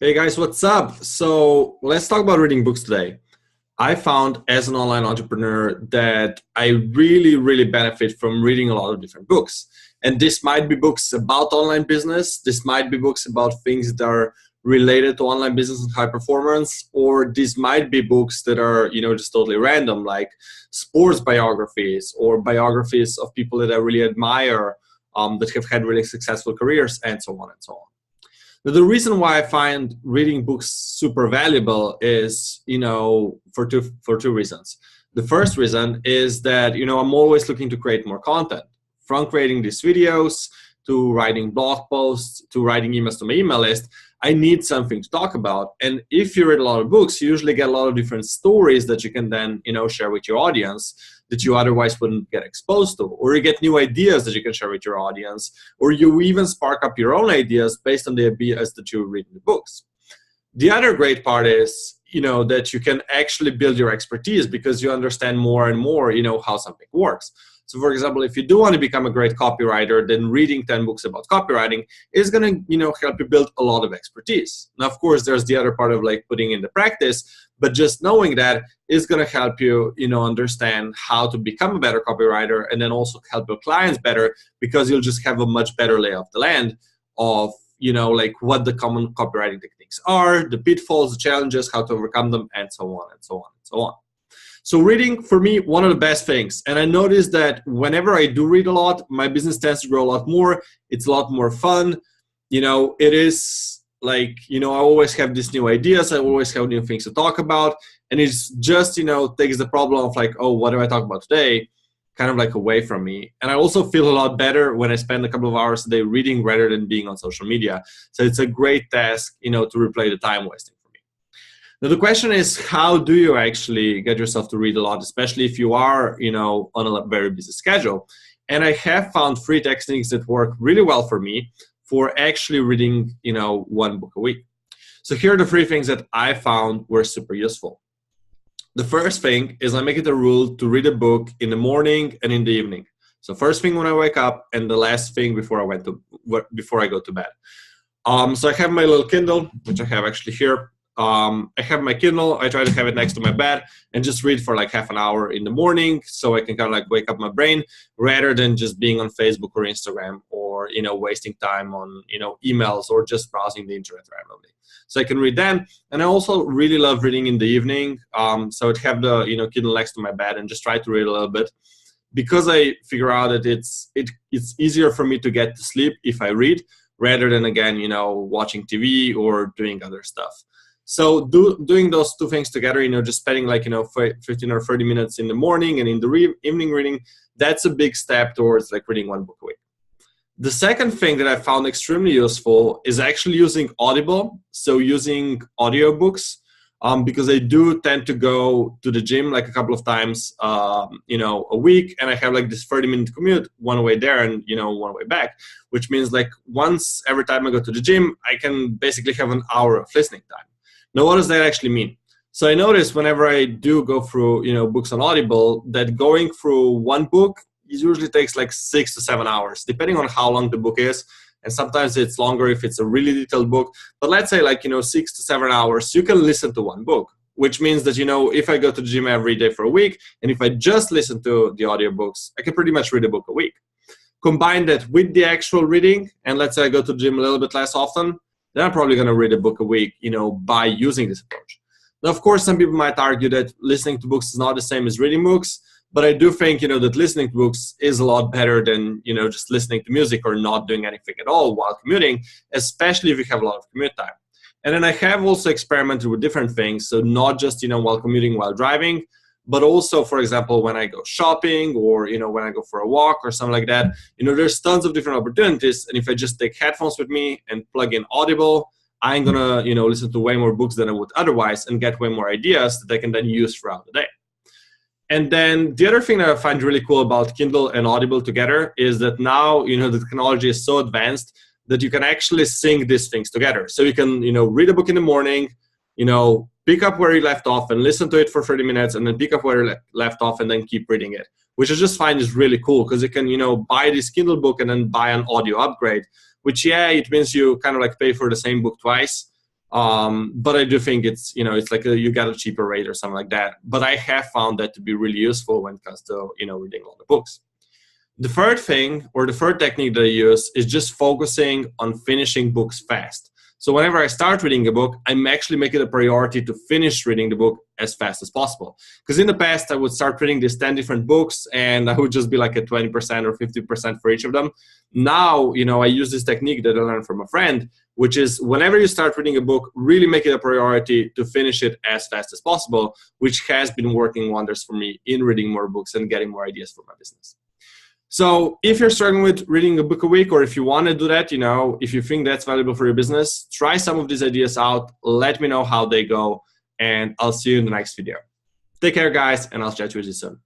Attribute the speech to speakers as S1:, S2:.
S1: Hey guys, what's up? So let's talk about reading books today. I found as an online entrepreneur that I really benefit from reading a lot of different books. And this might be books about online business. This might be books about things that are related to online business and high performance, or these might be books that are, just totally random, like sports biographies or biographies of people that I really admire, that have had really successful careers, and so on and so on. Now, the reason why I find reading books super valuable is, for two reasons. The first reason is that, I'm always looking to create more content. From creating these videos to writing blog posts to writing emails to my email list, I need something to talk about. And if you read a lot of books, you usually get a lot of different stories that you can then, share with your audience that you otherwise wouldn't get exposed to, or you get new ideas that you can share with your audience, or you even spark up your own ideas based on the ideas that you read in the books. The other great part is, that you can actually build your expertise because you understand more and more, how something works. So for example, if you do want to become a great copywriter, then reading 10 books about copywriting is going to, help you build a lot of expertise. Now, of course, there's the other part of like putting in the practice, but just knowing that is going to help you, understand how to become a better copywriter, and then also help your clients better because you'll just have a much better lay of the land of, like what the common copywriting techniques are, the pitfalls, the challenges, how to overcome them, and so on and so on and so on. So reading, for me, one of the best things. And I noticed that whenever I do read a lot, my business tends to grow a lot more. It's a lot more fun. It is like, I always have these new ideas. I always have new things to talk about. And it's just, takes the problem of like, oh, what do I talk about today? Kind of like away from me. And I also feel a lot better when I spend a couple of hours a day reading rather than being on social media. So it's a great task, to replay the time wasting. Now, the question is, how do you actually get yourself to read a lot, especially if you are, on a very busy schedule? And I have found 3 techniques that work really well for me for actually reading, 1 book a week. So here are the 3 things that I found were super useful. The first thing is I make it a rule to read a book in the morning and in the evening. So first thing when I wake up, and the last thing before I go to bed. So I have my little Kindle, which I have actually here. I have my Kindle. I try to have it next to my bed and just read for like half an hour in the morning so I can kind of like wake up my brain rather than just being on Facebook or Instagram or, wasting time on, emails or just browsing the internet randomly. So I can read then. And I also really love reading in the evening. So I'd have the, Kindle next to my bed and just try to read a little bit because I figure out that it's easier for me to get to sleep if I read rather than, again, watching TV or doing other stuff. So doing those 2 things together, just spending like, 15 or 30 minutes in the morning and in the evening reading, that's a big step towards like reading 1 book a week. The second thing that I found extremely useful is actually using Audible. So using audiobooks, because I do tend to go to the gym like a couple of times, a week. And I have like this 30-minute commute, one way there and, one way back, which means like once every time I go to the gym, I can basically have an hour of listening time. Now, what does that actually mean? So I notice whenever I do go through, books on Audible, that going through 1 book usually takes like 6 to 7 hours, depending on how long the book is. And sometimes it's longer if it's a really detailed book. But let's say like, 6 to 7 hours, you can listen to 1 book, which means that, if I go to the gym every day for a week, and if I just listen to the audiobooks, I can pretty much read a book a week. Combine that with the actual reading, and let's say I go to the gym a little bit less often, then I'm probably going to read a book a week, by using this approach. Now, of course, some people might argue that listening to books is not the same as reading books, but I do think, that listening to books is a lot better than, just listening to music or not doing anything at all while commuting, especially if you have a lot of commute time. And then I have also experimented with different things, so not just, while commuting, while driving, but also, for example, when I go shopping or, when I go for a walk or something like that, there's tons of different opportunities. And if I just take headphones with me and plug in Audible, I'm going to, listen to way more books than I would otherwise and get way more ideas that I can then use throughout the day. And then the other thing that I find really cool about Kindle and Audible together is that now, the technology is so advanced that you can actually sync these things together. So you can, read a book in the morning, pick up where you left off and listen to it for 30 minutes and then pick up where you left off and then keep reading it, which I just find is really cool because you can, buy this Kindle book and then buy an audio upgrade, which, yeah, it means you kind of like pay for the same book twice. But I do think it's, it's like you got a cheaper rate or something like that. But I have found that to be really useful when it comes to, reading a lot of books. The third thing, or the third technique that I use, is just focusing on finishing books fast. So whenever I start reading a book, I'm actually making it a priority to finish reading the book as fast as possible. Because in the past, I would start reading these 10 different books, and I would just be like at 20% or 50% for each of them. Now, I use this technique that I learned from a friend, which is whenever you start reading a book, really make it a priority to finish it as fast as possible, which has been working wonders for me in reading more books and getting more ideas for my business. So if you're struggling with reading a book a week, or if you want to do that, if you think that's valuable for your business, try some of these ideas out. Let me know how they go, and I'll see you in the next video. Take care, guys, and I'll chat with you soon.